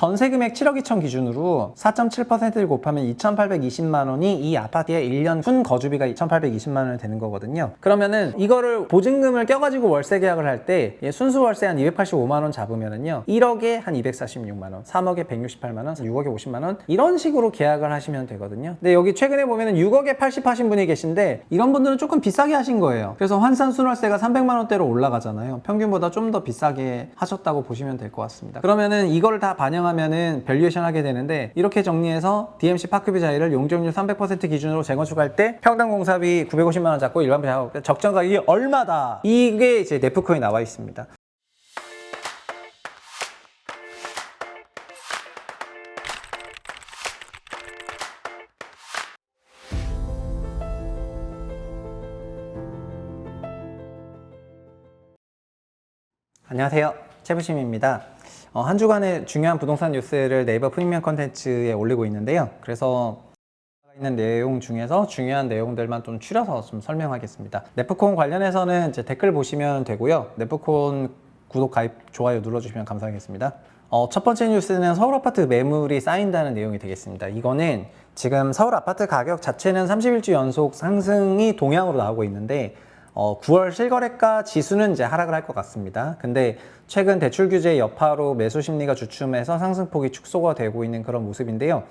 전세금액 7억 2천 기준으로 4.7%를 곱하면 2,820만 원이 이 아파트의 1년 순 거주비가 2,820만 원이 되는 거거든요. 그러면은 이거를 보증금을 껴가지고 월세 계약을 할 때 순수 월세 한 285만 원 잡으면은요 1억에 한 246만 원, 3억에 168만 원, 6억에 50만 원 이런 식으로 계약을 하시면 되거든요. 근데 여기 최근에 보면은 6억에 80 하신 분이 계신데 이런 분들은 조금 비싸게 하신 거예요. 그래서 환산 순월세가 300만 원대로 올라가잖아요. 평균보다 좀 더 비싸게 하셨다고 보시면 될 것 같습니다. 그러면은 이거를 다 반영하면은 밸류에이션 하게 되는데 이렇게 정리해서 DMC 파크비 자리를 용적률 300% 기준으로 재건축할 때 평당 공사비 950만 원 잡고 일반 작업 적정 가격이 얼마다 이게 이제 네프코에 나와 있습니다. 안녕하세요, 최부심입니다. 한 주간의 중요한 부동산 뉴스를 네이버 프리미엄 컨텐츠에 올리고 있는데요. 그래서 있는 내용 중에서 중요한 내용들만 좀 추려서 좀 설명하겠습니다. 네프콘 관련해서는 이제 댓글 보시면 되고요. 네프콘 구독, 가입, 좋아요 눌러주시면 감사하겠습니다. 첫 번째 뉴스는 서울 아파트 매물이 쌓인다는 내용이 되겠습니다. 이거는 지금 서울 아파트 가격 자체는 30일주 연속 상승이 동향으로 나오고 있는데 9월 실거래가 지수는 이제 하락을 할 것 같습니다. 근데 최근 대출 규제 여파로 매수 심리가 주춤해서 상승폭이 축소가 되고 있는 그런 모습인데요.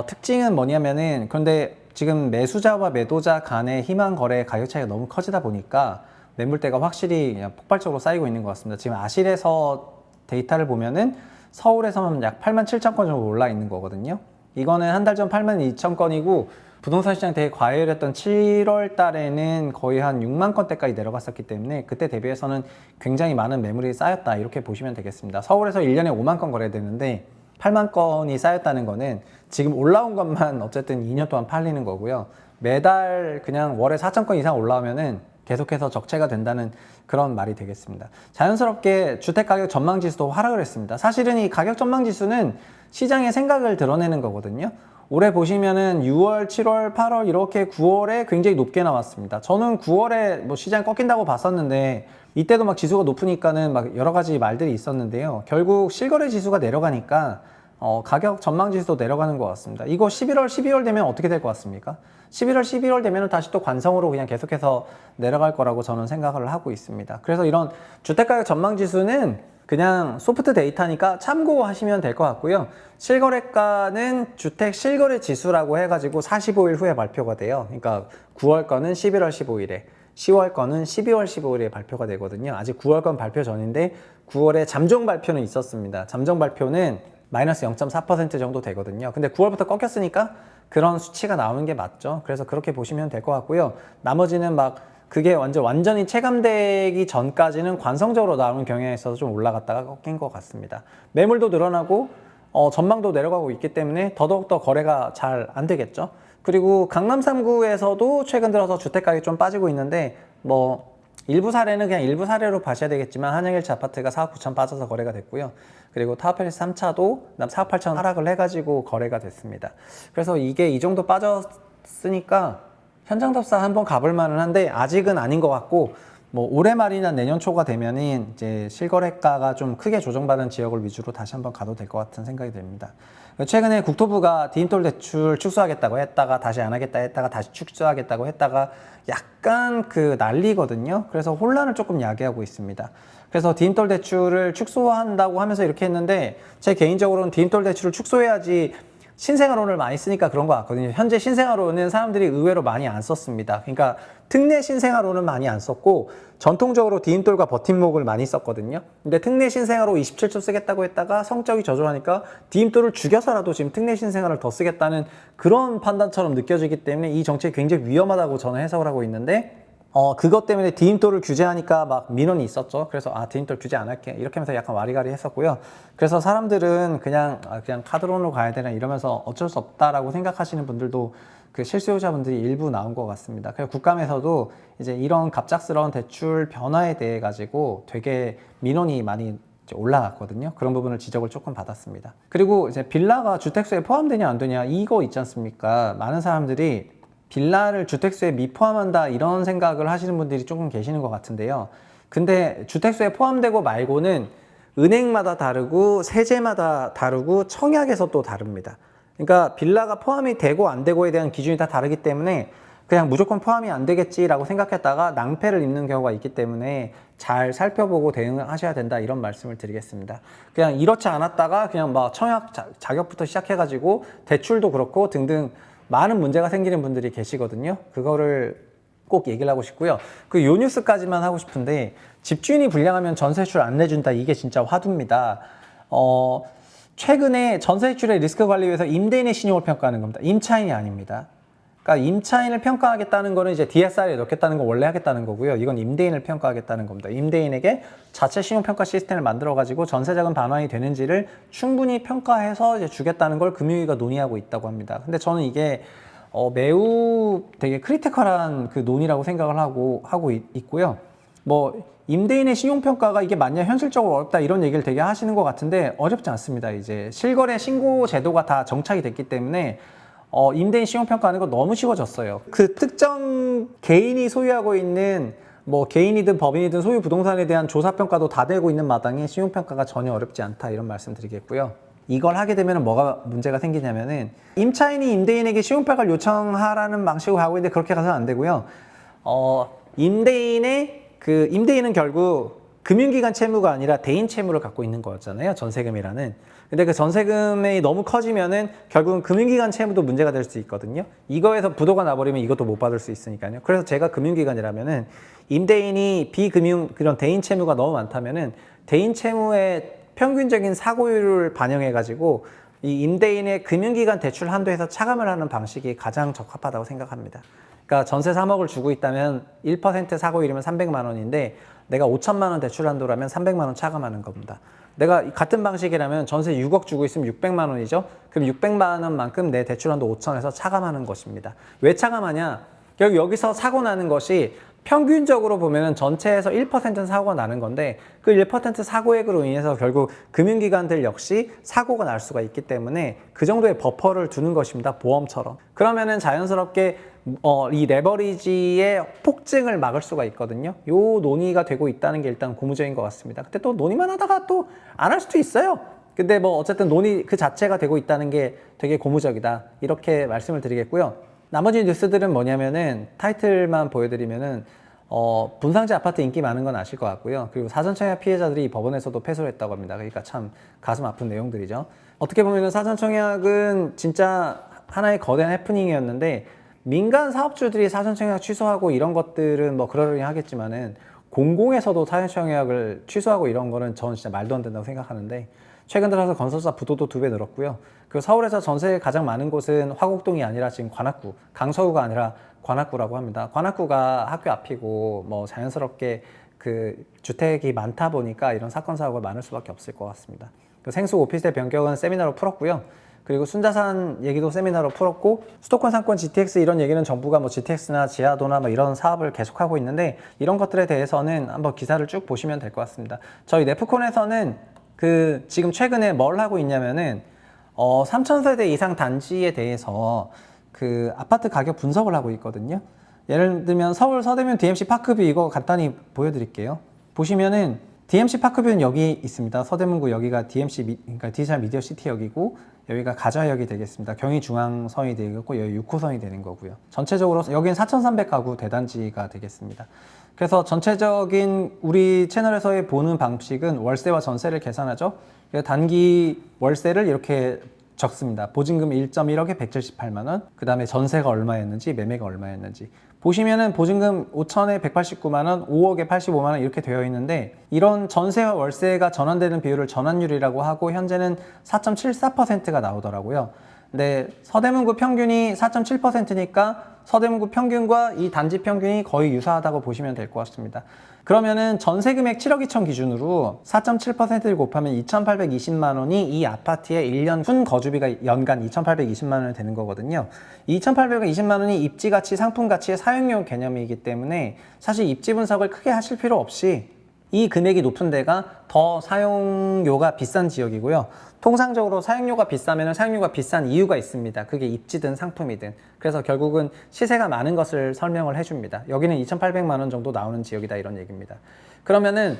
특징은 뭐냐면은 그런데 지금 매수자와 매도자 간의 희망 거래 가격 차이가 너무 커지다 보니까 매물대가 확실히 그냥 폭발적으로 쌓이고 있는 것 같습니다. 지금 아실에서 데이터를 보면은 서울에서는 약 8만 7천 건 정도 올라 있는 거거든요. 이거는 한 달 전 8만 2천 건이고 부동산 시장 되게 과열했던 7월 달에는 거의 한 6만 건대까지 내려갔었기 때문에 그때 대비해서는 굉장히 많은 매물이 쌓였다 이렇게 보시면 되겠습니다. 서울에서 1년에 5만 건 거래되는데 8만 건이 쌓였다는 거는 지금 올라온 것만 어쨌든 2년 동안 팔리는 거고요. 매달 그냥 월에 4천 건 이상 올라오면은 계속해서 적체가 된다는 그런 말이 되겠습니다. 자연스럽게 주택가격 전망지수도 하락을 했습니다. 사실은 이 가격 전망지수는 시장의 생각을 드러내는 거거든요. 올해 보시면은 6월, 7월, 8월 이렇게 9월에 굉장히 높게 나왔습니다. 저는 9월에 뭐 시장 꺾인다고 봤었는데 이때도 막 지수가 높으니까는 막 여러 가지 말들이 있었는데요. 결국 실거래 지수가 내려가니까 가격 전망 지수도 내려가는 것 같습니다. 이거 11월, 12월 되면 어떻게 될 것 같습니까? 11월, 12월 되면 다시 또 관성으로 그냥 계속해서 내려갈 거라고 저는 생각을 하고 있습니다. 그래서 이런 주택가격 전망 지수는 그냥 소프트 데이터니까 참고하시면 될 것 같고요. 실거래가는 주택 실거래 지수라고 해가지고 45일 후에 발표가 돼요. 그러니까 9월 거는 11월 15일에, 10월 거는 12월 15일에 발표가 되거든요. 아직 9월 건 발표 전인데 9월에 잠정 발표는 있었습니다. 잠정 발표는 마이너스 0.4% 정도 되거든요. 근데 9월부터 꺾였으니까 그런 수치가 나오는 게 맞죠. 그래서 그렇게 보시면 될 것 같고요. 나머지는 막 그게 완전히 체감되기 전까지는 관성적으로 나오는 경향에 있어서 좀 올라갔다가 꺾인 것 같습니다. 매물도 늘어나고 전망도 내려가고 있기 때문에 더더욱더 거래가 잘 안 되겠죠. 그리고 강남 3구에서도 최근 들어서 주택가격이 좀 빠지고 있는데 뭐 일부 사례는 그냥 일부 사례로 봐셔야 되겠지만 한양일치 아파트가 4억 9천 빠져서 거래가 됐고요. 그리고 타워팰리스 3차도 4억 8천 하락을 해가지고 거래가 됐습니다. 그래서 이게 이 정도 빠졌으니까 현장 답사 한번 가볼 만은 한데 아직은 아닌 것 같고 뭐 올해 말이나 내년 초가 되면은 이제 실거래가가 좀 크게 조정받은 지역을 위주로 다시 한번 가도 될 것 같은 생각이 듭니다. 최근에 국토부가 디임돌 대출 축소하겠다고 했다가 다시 안 하겠다 했다가 다시 축소하겠다고 했다가 약간 그 난리거든요. 그래서 혼란을 조금 야기하고 있습니다. 그래서 디임돌 대출을 축소한다고 하면서 이렇게 했는데 제 개인적으로는 디임돌 대출을 축소해야지 신생아론을 많이 쓰니까 그런 것 같거든요. 현재 신생아론은 사람들이 의외로 많이 안 썼습니다. 그러니까 특례 신생아론은 많이 안 썼고 전통적으로 디임돌과 버팀목을 많이 썼거든요. 근데 특례 신생아로 27조 쓰겠다고 했다가 성적이 저조하니까 디임돌을 죽여서라도 지금 특례 신생아를 더 쓰겠다는 그런 판단처럼 느껴지기 때문에 이 정책이 굉장히 위험하다고 저는 해석을 하고 있는데 그것 때문에 디임돌을 규제하니까 막 민원이 있었죠. 그래서 디임돌 규제 안 할게 이렇게 하면서 약간 와리가리 했었고요. 그래서 사람들은 그냥 카드론으로 가야 되나 이러면서 어쩔 수 없다라고 생각하시는 분들도 그 실수요자분들이 일부 나온 것 같습니다. 그래서 국감에서도 이제 이런 갑작스러운 대출 변화에 대해 가지고 되게 민원이 많이 올라갔거든요. 그런 부분을 지적을 조금 받았습니다. 그리고 이제 빌라가 주택수에 포함되냐 안 되냐 이거 있지 않습니까? 많은 사람들이 빌라를 주택수에 미포함한다 이런 생각을 하시는 분들이 조금 계시는 것 같은데요. 근데 주택수에 포함되고 말고는 은행마다 다르고 세제마다 다르고 청약에서 또 다릅니다. 그러니까 빌라가 포함이 되고 안 되고에 대한 기준이 다 다르기 때문에 그냥 무조건 포함이 안 되겠지라고 생각했다가 낭패를 입는 경우가 있기 때문에 잘 살펴보고 대응하셔야 된다, 이런 말씀을 드리겠습니다. 그냥 이렇지 않았다가 그냥 막 청약 자격부터 시작해가지고 대출도 그렇고 등등 많은 문제가 생기는 분들이 계시거든요. 그거를 꼭 얘기를 하고 싶고요. 그 요 뉴스까지만 하고 싶은데, 집주인이 불량하면 전세출 안 내준다, 이게 진짜 화두입니다. 최근에 전세출의 리스크 관리위에서 임대인의 신용을 평가하는 겁니다. 임차인이 아닙니다. 그러니까 임차인을 평가하겠다는 거는 이제 DSR에 넣겠다는 거 원래 하겠다는 거고요. 이건 임대인을 평가하겠다는 겁니다. 임대인에게 자체 신용평가 시스템을 만들어가지고 전세자금 반환이 되는지를 충분히 평가해서 이제 주겠다는 걸 금융위가 논의하고 있다고 합니다. 근데 저는 이게 매우 되게 크리티컬한 그 논의라고 생각을 하고 있고요. 뭐 임대인의 신용평가가 이게 맞냐, 현실적으로 어렵다, 이런 얘기를 되게 하시는 것 같은데 어렵지 않습니다. 이제 실거래 신고 제도가 다 정착이 됐기 때문에 임대인 신용평가하는 거 너무 쉬워졌어요. 그 특정 개인이 소유하고 있는 뭐 개인이든 법인이든 소유 부동산에 대한 조사평가도 다 되고 있는 마당에 신용평가가 전혀 어렵지 않다, 이런 말씀 드리겠고요. 이걸 하게 되면 뭐가 문제가 생기냐면은, 임차인이 임대인에게 신용평가를 요청하라는 방식으로 하고 있는데 그렇게 가서는 안 되고요. 임대인은 결국 금융기관 채무가 아니라 대인 채무를 갖고 있는 거였잖아요, 전세금이라는. 근데 그 전세금이 너무 커지면은 결국은 금융기관 채무도 문제가 될 수 있거든요. 이거에서 부도가 나버리면 이것도 못 받을 수 있으니까요. 그래서 제가 금융기관이라면은 임대인이 그런 대인 채무가 너무 많다면은 대인 채무의 평균적인 사고율을 반영해가지고 이 임대인의 금융기관 대출 한도에서 차감을 하는 방식이 가장 적합하다고 생각합니다. 그러니까 전세 3억을 주고 있다면 1% 사고율이면 300만 원인데 내가 5천만 원 대출 한도라면 300만 원 차감하는 겁니다. 내가 같은 방식이라면 전세 6억 주고 있으면 600만 원이죠. 그럼 600만 원만큼 내 대출 한도 5천에서 차감하는 것입니다. 왜 차감하냐? 결국 여기서 사고 나는 것이 평균적으로 보면은 전체에서 1%는 사고가 나는 건데, 그 1% 사고액으로 인해서 결국 금융기관들 역시 사고가 날 수가 있기 때문에 그 정도의 버퍼를 두는 것입니다. 보험처럼. 그러면은 자연스럽게 이 레버리지의 폭증을 막을 수가 있거든요. 요 논의가 되고 있다는 게 일단 고무적인 것 같습니다. 근데 또 논의만 하다가 또 안 할 수도 있어요. 근데 뭐 어쨌든 논의 그 자체가 되고 있다는 게 되게 고무적이다, 이렇게 말씀을 드리겠고요. 나머지 뉴스들은 뭐냐면은 타이틀만 보여드리면은 분상제 아파트 인기 많은 건 아실 것 같고요. 그리고 사전청약 피해자들이 법원에서도 패소를 했다고 합니다. 그러니까 참 가슴 아픈 내용들이죠. 어떻게 보면은 사전청약은 진짜 하나의 거대한 해프닝이었는데, 민간 사업주들이 사전청약 취소하고 이런 것들은 뭐 그러려니 하겠지만은 공공에서도 사전청약을 취소하고 이런 거는 저는 진짜 말도 안 된다고 생각하는데, 최근 들어서 건설사 부도도 2배 늘었고요. 그리고 서울에서 전세 가장 많은 곳은 화곡동이 아니라 지금 관악구, 강서구가 아니라 관악구라고 합니다. 관악구가 학교 앞이고 뭐 자연스럽게 그 주택이 많다 보니까 이런 사건 사고가 많을 수밖에 없을 것 같습니다. 그 생수 오피스텔 변경은 세미나로 풀었고요. 그리고 순자산 얘기도 세미나로 풀었고, 수도권 상권 GTX 이런 얘기는 정부가 뭐 GTX나 지하도나 뭐 이런 사업을 계속하고 있는데, 이런 것들에 대해서는 한번 기사를 쭉 보시면 될 것 같습니다. 저희 네프콘에서는 그 지금 최근에 뭘 하고 있냐면은 3,000세대 이상 단지에 대해서 그 아파트 가격 분석을 하고 있거든요. 예를 들면 서울 서대문 DMC 파크뷰, 이거 간단히 보여드릴게요. 보시면은 DMC 파크뷰는 여기 있습니다. 서대문구 여기가 그러니까 디지털 미디어 시티역이고, 여기가 가좌역이 되겠습니다. 경의중앙선이 되겠고, 여기 6호선이 되는 거고요. 전체적으로 여기는 4,300가구 대단지가 되겠습니다. 그래서 전체적인 우리 채널에서의 보는 방식은 월세와 전세를 계산하죠. 단기 월세를 이렇게 적습니다. 보증금 1.1억에 178만 원, 그 다음에 전세가 얼마였는지, 매매가 얼마였는지. 보시면은 보증금 5천에 189만 원, 5억에 85만 원 이렇게 되어 있는데, 이런 전세와 월세가 전환되는 비율을 전환율이라고 하고 현재는 4.74%가 나오더라고요. 근데 서대문구 평균이 4.7%니까 서대문구 평균과 이 단지 평균이 거의 유사하다고 보시면 될 것 같습니다. 그러면은 전세 금액 7억 2천 기준으로 4.7%를 곱하면 2,820만 원이 이 아파트의 1년 순 거주비가 연간 2,820만 원이 되는 거거든요. 2,820만 원이 입지 가치, 상품 가치의 사용료 개념이기 때문에 사실 입지 분석을 크게 하실 필요 없이 이 금액이 높은 데가 더 사용료가 비싼 지역이고요. 통상적으로 사용료가 비싸면 사용료가 비싼 이유가 있습니다. 그게 입지든 상품이든. 그래서 결국은 시세가 많은 것을 설명을 해줍니다. 여기는 2,800만 원 정도 나오는 지역이다, 이런 얘기입니다. 그러면은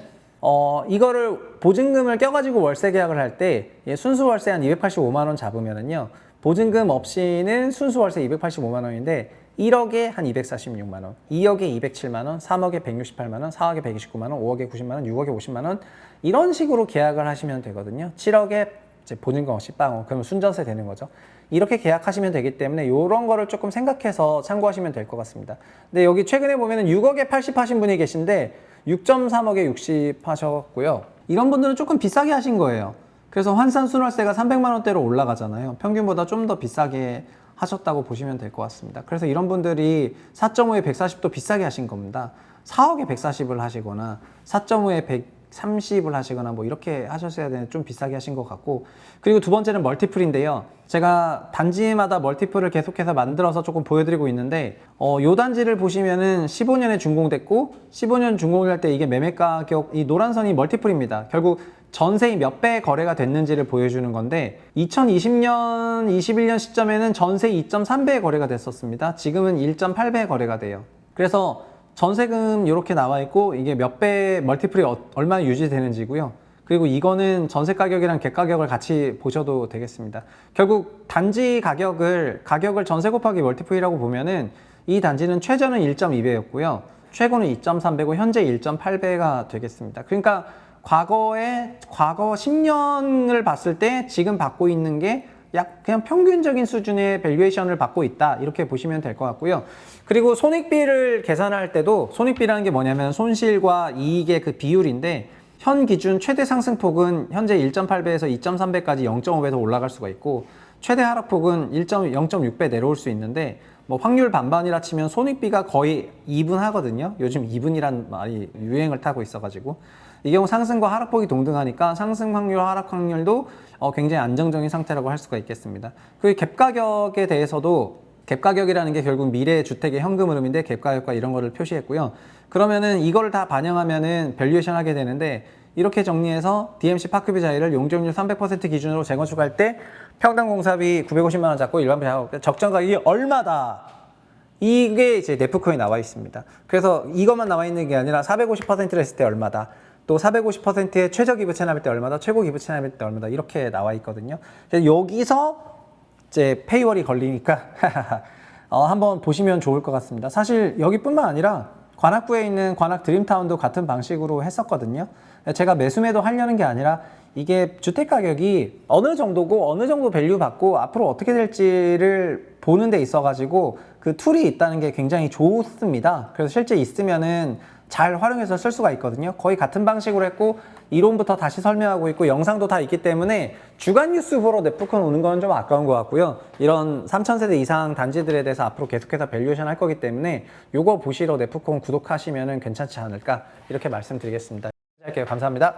이거를 보증금을 껴가지고 월세 계약을 할 때 순수 월세 한 285만 원 잡으면은요, 보증금 없이는 순수 월세 285만 원인데 1억에 한 246만 원, 2억에 207만 원, 3억에 168만 원, 4억에 129만 원, 5억에 90만 원, 6억에 50만 원 이런 식으로 계약을 하시면 되거든요. 7억에 이제 보증금 없이 빵원, 그러면 순전세 되는 거죠. 이렇게 계약하시면 되기 때문에 이런 거를 조금 생각해서 참고하시면 될 것 같습니다. 근데 여기 최근에 보면은 6억에 80 하신 분이 계신데 6.3억에 60 하셨고요. 이런 분들은 조금 비싸게 하신 거예요. 그래서 환산 순월세가 300만 원대로 올라가잖아요. 평균보다 좀 더 비싸게 하셨다고 보시면 될 것 같습니다. 그래서 이런 분들이 4.5에 140도 비싸게 하신 겁니다. 4억에 140을 하시거나 4.5에 130을 하시거나 뭐 이렇게 하셨어야 되는데 좀 비싸게 하신 것 같고, 그리고 두 번째는 멀티플인데요. 제가 단지마다 멀티플을 계속해서 만들어서 조금 보여드리고 있는데 요 단지를 보시면은 15년에 준공됐고 15년 준공을 할 때 이게 매매 가격, 이 노란 선이 멀티플입니다. 결국 전세이 몇 배 거래가 됐는지를 보여주는 건데 2020년, 21년 시점에는 전세 2.3배 거래가 됐었습니다. 지금은 1.8배 거래가 돼요. 그래서 전세금 이렇게 나와 있고 이게 몇 배 멀티플이 얼마나 유지되는지고요. 그리고 이거는 전세 가격이랑 갭 가격을 같이 보셔도 되겠습니다. 결국 단지 가격을 전세 곱하기 멀티플이라고 보면은 이 단지는 최저는 1.2배였고요. 최고는 2.3배고 현재 1.8배가 되겠습니다. 그러니까 과거 10년을 봤을 때 지금 받고 있는 게 약 그냥 평균적인 수준의 밸류에이션을 받고 있다, 이렇게 보시면 될 것 같고요. 그리고 손익비를 계산할 때도, 손익비라는 게 뭐냐면 손실과 이익의 그 비율인데 현 기준 최대 상승폭은 현재 1.8배에서 2.3배까지 0.5배 더 올라갈 수가 있고 최대 하락폭은 0.6배 내려올 수 있는데 뭐 확률 반반이라 치면 손익비가 거의 2분 하거든요. 요즘 2분이란 말이 유행을 타고 있어가지고 이 경우 상승과 하락폭이 동등하니까 상승 확률, 하락 확률도 굉장히 안정적인 상태라고 할 수가 있겠습니다. 그 갭 가격에 대해서도, 갭 가격이라는 게 결국 미래 주택의 현금 흐름인데 갭 가격과 이런 거를 표시했고요. 그러면은 이거를 다 반영하면은 밸류에이션 하게 되는데, 이렇게 정리해서 DMC 파크비 자리를 용적률 300% 기준으로 재건축할 때 평당 공사비 950만 원 잡고 일반 작업 때 적정 가격이 얼마다, 이게 이제 네프코에 나와 있습니다. 그래서 이것만 나와 있는 게 아니라 450%를 했을 때 얼마다, 또 450%의 최저 기부 체납일 때 얼마다, 최고 기부 체납일 때 얼마다, 이렇게 나와 있거든요. 여기서 이제 페이월이 걸리니까 한번 보시면 좋을 것 같습니다. 사실 여기뿐만 아니라 관악구에 있는 관악 드림타운도 같은 방식으로 했었거든요. 제가 매수매도 하려는 게 아니라 이게 주택 가격이 어느 정도고 어느 정도 밸류 받고 앞으로 어떻게 될지를 보는 데 있어 가지고 그 툴이 있다는 게 굉장히 좋습니다. 그래서 실제 있으면은 잘 활용해서 쓸 수가 있거든요. 거의 같은 방식으로 했고 이론부터 다시 설명하고 있고 영상도 다 있기 때문에 주간 뉴스 보러 네프콘 오는 건 좀 아까운 것 같고요. 이런 3000세대 이상 단지들에 대해서 앞으로 계속해서 밸류에이션 할 거기 때문에 요거 보시러 네프콘 구독하시면 괜찮지 않을까, 이렇게 말씀드리겠습니다. 할게요. 감사합니다.